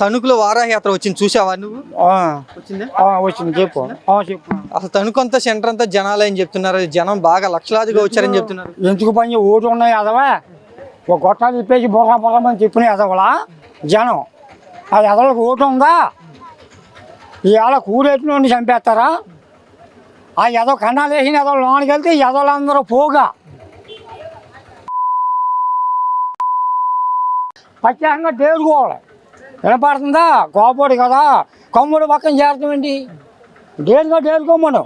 తణుకులో వారాహయాత్ర వచ్చింది, చూసావా నువ్వు? వచ్చింది. చెప్పు చెప్పు. అసలు తణుకు అంతా సెంటర్ అంతా జనాలు అని చెప్తున్నారు, జనం బాగా లక్షలాదిగా వచ్చారని చెప్తున్నారు. ఎందుకు పని ఓటు ఉన్నాయి అదవా, ఒక గొట్టాలు తిప్పేసి బొర్రమని చెప్పిన ఎదవలా జనం. ఆ ఎదవలకు ఓటు ఉందా? ఇవాళ కూరెట్టినోడిని చంపేస్తారా? ఆ ఎదవ కన్నాలు వేసిన ఎదవలు లోనికి వెళ్తే ఎదవలందరూ పోగా ప్రత్యేకంగా డేరుకోవాలి. వినపడుతుందా? గోపోడు కదా, కొమ్ముడు పక్కన చేరుతామండి. డేరుకోమను.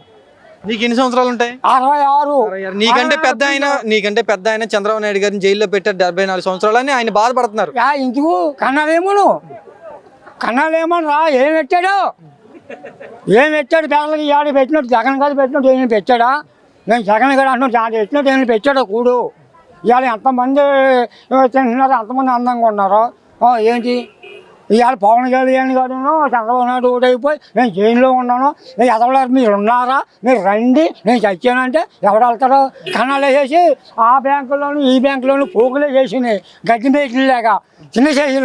నీకు ఎన్ని సంవత్సరాలు ఉంటాయి? 66. నీకంటే పెద్ద ఆయన చంద్రబాబు నాయుడు గారిని జైల్లో పెట్టారు 74 సంవత్సరాలు అని ఆయన బాధపడుతున్నారు. ఇందుకు కన్నాలేమను రా, ఏం పెట్టాడు పేదలకి ఏడు పెట్టినట్టు జగన్ గారు పెట్టినట్టు ఏమైనా పెట్టాడా? నేను జగన్ గారు అంటున్నాను పెట్టినట్టు ఏమైనా పెట్టాడు కూడు. ఇవాళ ఎంతమంది తింటున్నారు, ఎంతమంది అందంగా ఉన్నారు. ఏంటి ఇవాళ పవన్ కళ్యాణ్ గారును చంద్రబాబు నాయుడు ఓటైపోయి నేను జైల్లో ఉన్నాను, నేను ఎదవలేరు, మీరు ఉన్నారా, మీరు రండి, నేను చచ్చానంటే ఎవడు వెళ్తారో? కన్నాలు వేసి ఆ బ్యాంకులోను ఈ బ్యాంకులోను పోగులే చేసినాయి, గడ్డి మేకలు లేక చిన్న చేసి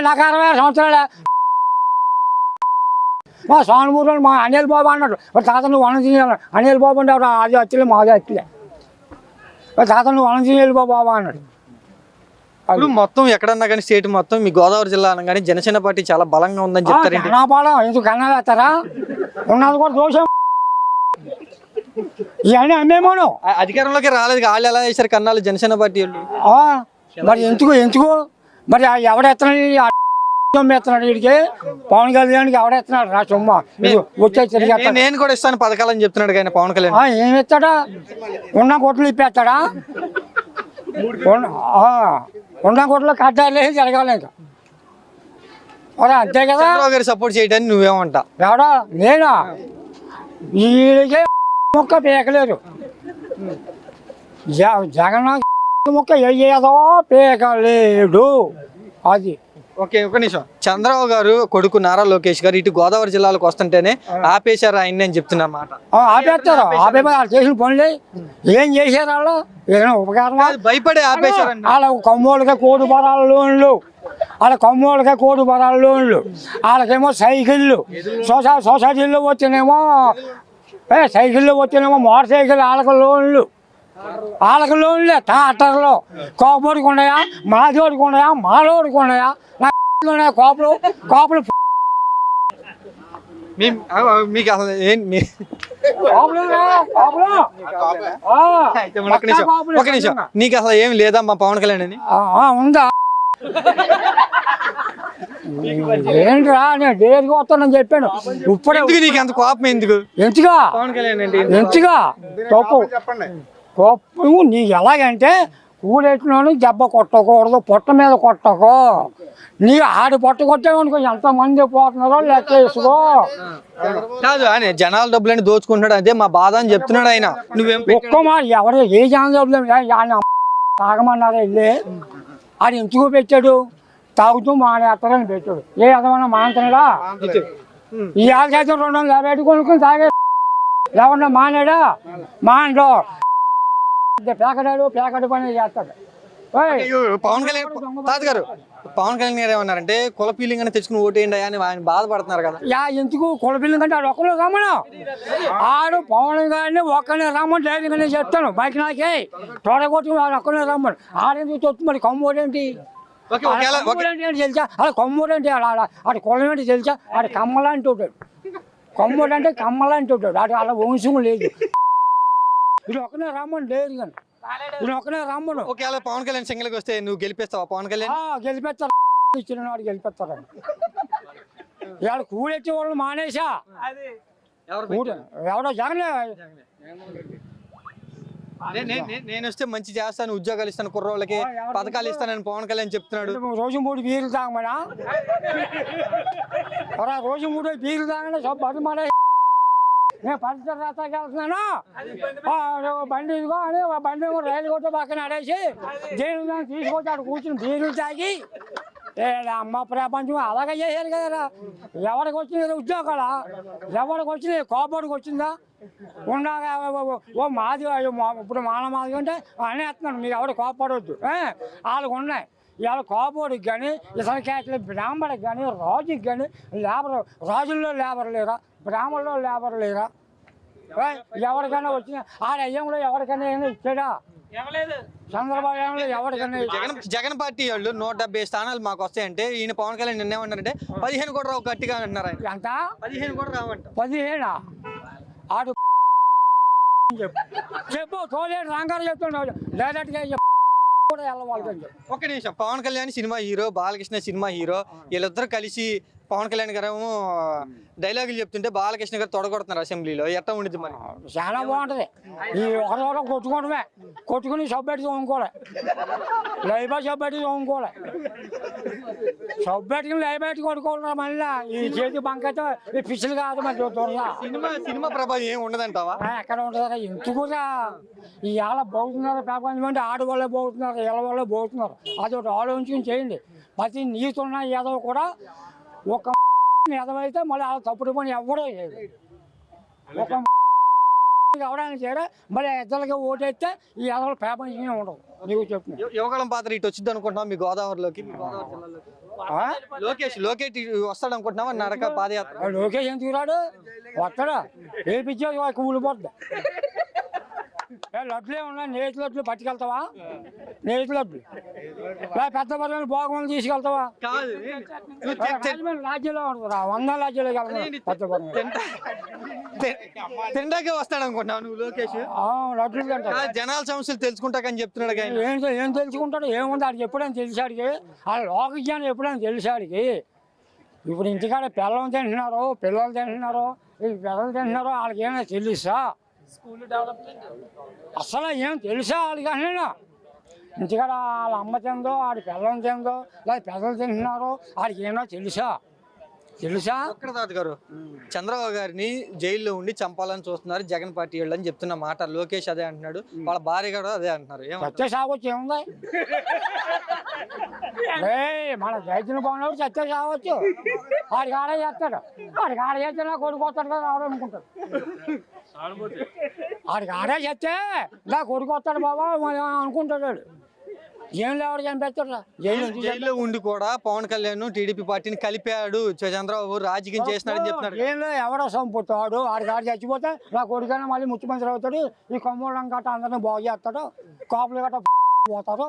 నాకు 66 సంవత్సరాలే. మా స్వామిమూరులో మా అనిల్ బాబు అన్నాడు, తాత నువ్వు వనం తినేయాలి. అనిల్ బాబు అంటే అది వచ్చలే మాది వచ్చలే. తాత నువ్వు వనం తినేయాలి బాబా అన్నాడు. ఇప్పుడు మొత్తం ఎక్కడన్నా కానీ స్టేట్ మొత్తం మీ గోదావరి జిల్లా అనగానే జనసేన పార్టీ చాలా బలంగా ఉందని చెప్తారు. కన్నాపాడం ఎందుకు కన్నాలు వేస్తారా? ఉన్నది కూడా దోషం. ఇవన్నీ అమ్మేమోను అధికారంలోకి రాలేదు, వాళ్ళు ఎలా చేశారు కన్నాలు జనసేన పార్టీ వాళ్ళు? మరి ఎందుకు మరి ఎవడెత్తనాడు? ఎత్తున్నాడు వీడికి, పవన్ కళ్యాణ్కి ఎవడెత్తున్నాడు రా సొమ్మ వచ్చే తిరిగి. నేను కూడా ఇస్తాను పథకాలని చెప్తున్నాడు కానీ పవన్ కళ్యాణ్ ఏం ఇస్తాడా? ఉన్న కొట్లు ఇప్పేస్తాడా? ఉన్న కొట్లు కట్టాలి జరగాలి ఇంకా అంతే కదా. గారు సపోర్ట్ చేయడానికి నువ్వేమంటా? ఎవడా? నేనా? వీడికి మొక్క పీకలేరు. జగన్ మొక్క ఏదో పీకలేడు. అది ఓకే, ఒక నిమిషం. చంద్రబాబు గారు కొడుకు నారా లోకేష్ గారు ఇటు గోదావరి జిల్లాలకు వస్తుంటేనే ఆపేశారు ఆయన్ని అని చెప్తున్నారు మాట. ఆపేస్తారు. వాళ్ళు చేసిన పనులు ఏం చేశారు? వాళ్ళు ఏదైనా ఉపకారం భయపడే ఆపేశారు. వాళ్ళ కొమ్మోళ్ళకే కోటి బరాల లోన్లు, వాళ్ళకేమో సైకిళ్ళు, సొసైటీల్లో వచ్చినేమో మోటార్ సైకిల్ వాళ్ళకి లోన్లే. ట్రాక్టర్లు కోపడికి ఉన్నాయా, మాదివాడికి ఉన్నాయా, మాలోడికి ఉన్నాయా, కోపలు మీకు అసలు ఒక నిమిషం, నీకు అసలు ఏమి లేదా మా పవన్ కళ్యాణ్ అని ఉందా? ఏంట్రా నేను డేర్గా వస్తానని చెప్పాను. ఇప్పుడే నీకు అంత కోపం ఎందుకు? ఎంచుగా పవన్ కళ్యాణ్ కోపం నీకు ఎలాగంటే ఊరెట్టినోని దెబ్బ కొట్టకూడదు, పొట్ట మీద కొట్టకో. నీ ఆడి పొట్ట కొట్టావనుకో ఎంతమంది పోతున్నారో లెక్క వేసుకో. కాదు ఆయన జనాల డబ్బులని దోచుకుంటున్నాడు, అదే మా బాధ అని చెప్తున్నాడు ఆయన. నువ్వేం ఒక్క మాట ఎవరు ఏ జనాల డబ్బులు తాగమన్నారా వెళ్ళి? అది ఎందుకు పెట్టాడు? తాగుతూ మానేస్తారని పెట్టాడు. ఏ అదమన్నా మానేస్తున్నాడా? ఈ ఆల్కైతే 250 కొనుక్కుని తాగే ఎవరన్నా మానేడా? మానడు. పేకడు పని చేస్తాడు. పవన్ కళ్యాణ్ పవన్ కళ్యాణ్ గారు ఏమన్నారంటే కుల ఫీలింగ్ అని తెచ్చుకుని ఓటేయండి అని ఆయన బాధపడుతున్నారు కదా. ఎందుకు కుల ఫీలింగ్ అంటే ఆడు ఒక్కరు రమ్మను. ఆడు పవన్ గారిని ఒక్కనే రమ్మని ధైర్యంగానే చెప్తాను. బయట నాకే తోడగొట్టు వాడు ఒక్కనే రమ్మను. ఆడేందుకు చెప్తు మరి కొమ్మోడేంటి తెలుసా? అలా కొమ్మోడేంటి ఆడు కులం ఏంటి తెలుసా? ఆడు కమ్మలాంటి ఉంటాడు. కొమ్మోడు అంటే కమ్మలాంటి ఉంటాడు. ఆడు అలా వంశం లేదు. ఇది ఒక్కనే రమ్మని లేదు కానీ ఇది ఒక్కనే రమ్మను. ఒకవేళ పవన్ కళ్యాణ్ సింగిల్కి వస్తే నువ్వు గెలిపిస్తావా? పవన్ కళ్యాణ్ గెలిపిస్తారు. ఇచ్చిన వాడు గెలిపిస్తారని ఇవాళ కూడెత్తే వాళ్ళు మానేసా. ఎవడో జగన్ నేను వస్తే మంచి చేస్తాను, ఉద్యోగాలు ఇస్తాను, కుర్రోళ్ళకి పథకాలు ఇస్తానని పవన్ కళ్యాణ్ చెప్తున్నాడు. రోజు 3 బీర్లు తాగమనా? రోజు 3 బీర్లు తాగనే బదు మానే. నేను పరిసర రాస్తాకి వెళ్తున్నాను, బండి ఇదిగో అని బండి రైలు కొట్టే పక్కన ఆడేసి దేవుడు తీసుకొచ్చాడు కూర్చుని బీర్లు తాగి. అమ్మ ప్రపంచం అలాగే చేశారు కదా. ఎవరికి వచ్చింది ఉద్యోగాల? ఎవరికి వచ్చింది? కోపడికి వచ్చిందా? ఉండగా ఓ మాది ఇప్పుడు మాన మాది అంటే అనేస్తున్నాడు. మీరు ఎవరు కోపడవద్దు, వాళ్ళకు ఉన్నాయి. ఇవాళ కాపోడికి కానీ ఇతర క్యాస్ట్ల బ్రాహ్మడికి కానీ రాజుకి కానీ రాజుల్లో లేబర్ లేరా, బ్రాహ్మణుల్లో లేబర్ లేరా? ఎవరికైనా వచ్చిన ఆడ అయ్యంలో ఎవరికైనా ఏమైనా ఇచ్చాడా? చంద్రబాబు ఏమైనా ఎవరికైనా జగన్ పార్టీ వాళ్ళు 170 స్థానాలు మాకు వస్తాయంటే ఈయన పవన్ కళ్యాణ్ నిన్నేమన్నారంటే 15 కూడా రావు గట్టిగా అంటున్నారు ఆయన. ఎంత 15 కూడా రావంట. 15 ఆడు చెప్పు తోలేడు రంగారు చెప్తున్నాడు లేదట్టుగా కూడా వెళ్ళవాలి. ఒక్క నిమిషం, Pawan Kalyan cinema hero, Balakrishna cinema hero, వీళ్ళిద్దరు కలిసి పవన్ కళ్యాణ్ గారు ఏమో డైలాగులు చెప్తుంటే బాలకృష్ణ గారు తొడగొడుతున్నారు అసెంబ్లీలో, ఎట్లా ఉండిద్ది మరి? చాలా బాగుంటది. ఈ ఒకరు కొట్టుకోవడమే, కొట్టుకుని సబ్బెట్టి తోముకోలే, లైబా సబ్బెట్టి తోముకోలే, సబ్బెట్టుకుని లైబెట్టి కొట్టుకోవడం మళ్ళీ ఈ చేతి బంకతో ఈ పిచ్చిలు కాదు మరి త్వరగా. సినిమా ప్రభావం ఏం ఉండదంటావా? ఎక్కడ ఉంటుందా? ఎందుకురా ఇవాళ బాగుతున్నారు ప్రపంచం అంటే ఆడవాళ్ళే బాగుతున్నారు, ఇళ్ళ వాళ్ళే బాగుతున్నారు. అది ఒకటి ఆలోచించి చేయండి. ప్రతి నీతున్న ఏదో కూడా ఒక ఎదవైతే మళ్ళీ అలా తప్పుడు పని ఎవడో చేయదు. ఒక ఎవరైనా చేయరా మళ్ళీ ఇద్దరికి ఓటేస్తే ఈ ఎదవలు ప్రపంచమే ఉండవు. నీకు చెప్పు యువకాలం పాత్ర ఇటు వచ్చింది అనుకుంటున్నాం మీ గోదావరిలోకి, లోకేష్ వస్తాడు అనుకుంటున్నావా నడక పాదయాత్ర? లోకేష్ ఎందుకు రాడు? వస్తాడా? ఏ పిచ్చే కూలిపోద్ది. లడ్లే ఉన్నాయి, నేతి లడ్లు పట్టుకెళ్తావా? నేతి లడ్లు పెద్ద బరువులు భోగం తీసుకెళ్తావా? రాజ్యంలో ఉంటుందా? 100 రాజ్యాలు పెద్ద బరువు తిండాకే వస్తాడు అనుకుంటున్నావు నువ్వు లోకేష్? లడ్లు తింటా. జనాల సమస్యలు తెలుసుకుంటాకని చెప్తున్నాడు. ఏం తెలుసుకుంటాడు? ఏముంది ఆడికి ఎప్పుడైనా తెలిసాడికి, ఆ లోకజ్ఞానం ఎప్పుడైనా తెలిసాడికి. ఇప్పుడు ఇంటికాడ పిల్లలు తింటున్నారు, పిల్లలు తింటున్నారు, పిల్లలు తింటున్నారు, వాళ్ళకి ఏమైనా తెలుసా? అసలు ఏం తెలుసా వాళ్ళకి? అన్నా ఇంటికాడ వాళ్ళ అమ్మ తిందో, ఆడి పిల్లలు తిందో, లేదా పెద్దలు తింటున్నారో వాడికి ఏమన్నా తెలుసా? తాత గారు చంద్రబాబు గారిని జైల్లో ఉండి చంపాలని చూస్తున్నారు జగన్ పార్టీ వాళ్ళు అని చెప్తున్న మాట లోకేష్ అదే అంటున్నాడు, వాళ్ళ భార్య కూడా అదే అంటున్నారు. సత్య సాగొచ్చు ఏముంది? మన దైత్యం బాగున్నాడు సత్య సాగొచ్చు. వాడికి ఆడే చేస్తాడు, వాడికి ఆడ చేస్తే నా కొడుకు వస్తాడు కదా రావడం అనుకుంటాడు. వాడికి ఆడే చేస్తే నా కొడుకు వస్తాడు బాబా అనుకుంటాడు. ఏం లేవాడు చంపేస్తాడు. జైల్లో ఉండి కూడా పవన్ కళ్యాణ్ టీడీపీ పార్టీని కలిపాడు, చంద్రబాబు రాజకీయం చేస్తున్నాడని చెప్తున్నాడు. ఏం ఎవడో చంపుతాడు? ఆడికి ఆడ చచ్చిపోతే నా కొడుకైనా మళ్ళీ ముఖ్యమంత్రి అవుతాడు, ఈ కొమ్మూలం గట్ట అందరినీ బాగు చేస్తాడు, కాపులు గట్ట పోతారు.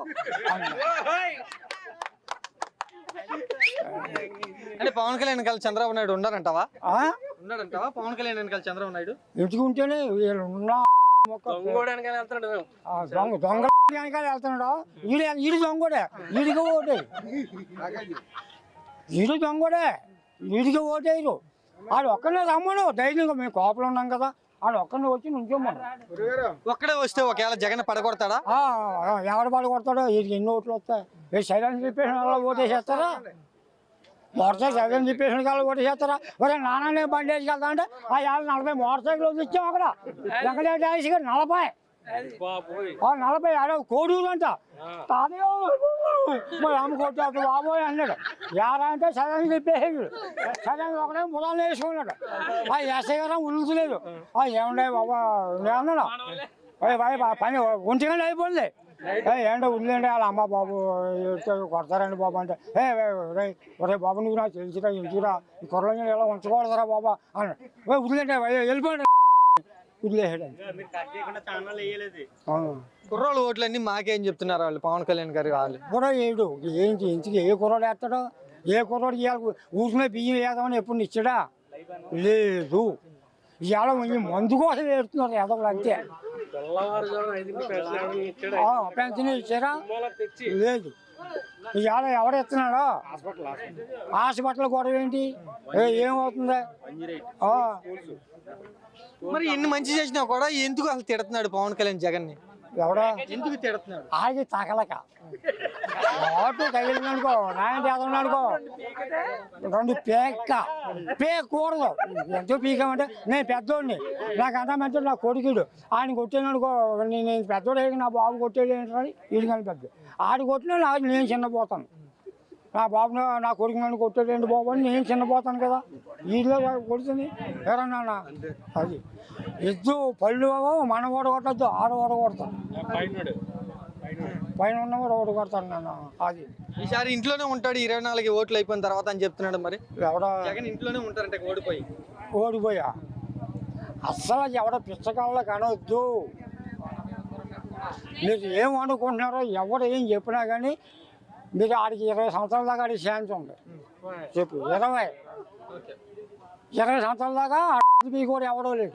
అంటే పవన్ కళ్యాణ్ కలిసి చంద్రబాబు నాయుడు ఉన్నారంటావా? పవన్ కళ్యాణ్ కలిసి చంద్రబాబు నాయుడు ఎంచుకుంటేనే వీళ్ళు ఉన్న దొంగ వెనకాల వెళ్తున్నాడు. ఈడు దొంగడే, ఈడికి ఓటే, ఈడు దొంగడే, ఈడికి ఓటేరు. వాడు ఒక్కనే రమ్మను ధైర్యంగా, మేము కోపలు ఉన్నాం కదా, వాడు ఒక్కనే వచ్చి నుంచోమను. ఒక్కడే వస్తే ఒకవేళ జగన్ పడగొడతాడా? ఎవడు పడగొడతాడో? వీడికి ఎన్ని ఓట్లు వస్తాయి? సైలెన్స్ చెప్పేసిన వాళ్ళు ఓటేసేస్తారా? మోటార్ సైకిల్ సైలెన్స్ చెప్పేసిన వాళ్ళు ఓటేసేస్తారా? ఒరే నాన్న బండి వేసుకెళ్తా అంటే ఆ 40 మోటార్ సైకిల్ ఇచ్చాం అక్కడ. వెంకటేశ్వర గారు 40 ఆడ కోడూరు అంట. తానే మరి అమ్మ కొట్టాడు బాబోయ్ అన్నాడు. యారా అంటే సైలెన్స్ చెప్పేసాడు. సైలెన్స్ ఒకటే ముదాలు వేసుకున్నాడు. ఆ ఎస్ఐ గారు ఉలుతులేదు. ఏమండే బాబా అన్నాడు. పని 1 గంట అయిపోయింది. ఏంటో ఉందండి వాళ్ళ అమ్మ బాబు కొడతారండి బాబు అంటే, ఒరే బాబు నువ్వు నాకు తెలుసురా ఎందుకురా ఈ కుర్రలు ఎలా ఉంచకూడదురా బాబా అన్నాడు. వదిలేండి వెళ్ళిపోయాడు, వదిలేసాడు. కుర్రోళ్ళు ఓట్లన్నీ మాకేం చెప్తున్నారు వాళ్ళు పవన్ కళ్యాణ్ గారు? వాళ్ళు కూడా ఏడు ఏంటి ఇంటికి ఏ కుర్రోడు వేస్తాడో? ఏ కుర్రోడు ఇవాళ ఊరిలో బియ్యం వేద్దామని ఎప్పుడు ఇచ్చాడా? లేదు. ఇవాళ మందు కోసం వేస్తున్నారు ఎదవలు అంతే. పెన్షన్ ఇచ్చారా? లేదు. ఇవాళ ఎవరు ఇస్తున్నాడో? హాస్పిటల్ గొడవ ఏంటి? ఏమవుతుంది? మరి ఎన్ని మంచి చేసినా కూడా ఎందుకు అసలు తిడుతున్నాడు పవన్ కళ్యాణ్ జగన్ ని? ఎవడో ఎందుకు తిడుతున్నాడు? ఆగి తగలక ఓటు తగిలిందనుకో, నాయన చేదనుకో 2 పేకూడదు. ఎంతో పీకామంటే నేను పెద్దోడిని, నాకు అంతా మంచి నా కొడుకుడు. ఆయన కొట్టాననుకో, నేను పెద్దోడు నా బాబు కొట్టేది ఏంటని వీడి కానీ పెద్ద ఆడు కొట్టినా నాకు నేను చిన్నపోతాను. నా బాబు నా కొడుకు నన్ను కొట్టేటండి బాబు అని నేను చిన్నపోతాను కదా. వీడిలో కొడుతుంది ఎవరన్నా? అది ఎద్దు పళ్ళు మన ఓడ కొట్టద్దు, ఆడ ఓడ కొడతాం. పైన ఉన్నవాడు ఓటు కొడతాను నేను. అది ఈసారి ఇంట్లోనే ఉంటాడు 24 ఓట్లు అయిపోయిన తర్వాత అని చెప్తున్నాడు. మరి ఎవడ జగన్ ఇంట్లోనే ఉంటారంటే ఓడిపోయి. ఓడిపోయా అస్సలు ఎవడ పిచ్చకాళ్ళ కనవద్దు. మీరు ఏం అనుకుంటున్నారో ఎవరు ఏం చెప్పినా కానీ మీరు ఆడికి 20 సంవత్సరాల దాకా ఆడికి ఛాన్స్ ఉంది. చెప్పు 20 సంవత్సరాల దాకా మీకు కూడా ఎవడో లేదు.